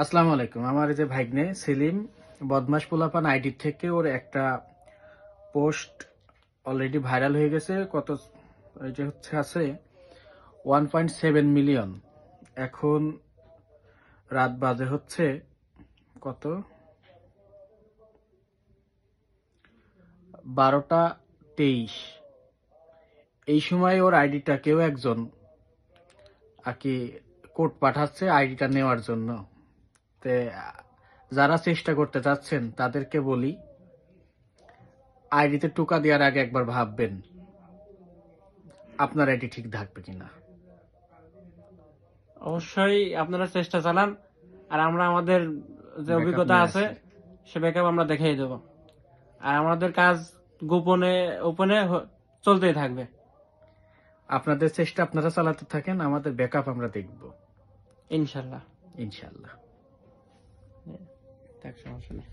আসসালামু আলাইকুম। আমার এই যে ভাগ্নে সেলিম বদমাস পোলাপান আইডি থেকে ওর একটা পোস্ট অলরেডি ভাইরাল হয়ে গেছে। কত এই যে আছে 1.7 মিলিয়ন। এখন রাত বাজে কত 12টা 23। এই সময় ওর আইডিটা কেউ একজন আর কি কোড পাঠাচ্ছে আইডিটা নেওয়ার জন্য। তে যারা চেষ্টা করতে চাচ্ছেন তাদেরকে বলি, আইডিতে টোকা দেওয়ার আগে একবার ভাববেন আপনার আইডি ঠিক থাকবে কিনা। অবশ্যই আপনারা চেষ্টা চালান, আর আমরা আমাদের যে ব্যাকআপ অভিজ্ঞতা নিয়ে আছে আসি। সে ব্যাকআপ আমরা দেখিয়ে দেব। আর আমাদের কাজ গোপনে ওপেনে চলতেই থাকবে। আপনাদের চেষ্টা আপনারা চালাতে থাকেন, আমাদের ব্যাকআপ আমরা দেখব ইনশাল্লাহ। ইনশাআল্লাহ। সমস্যা নেই।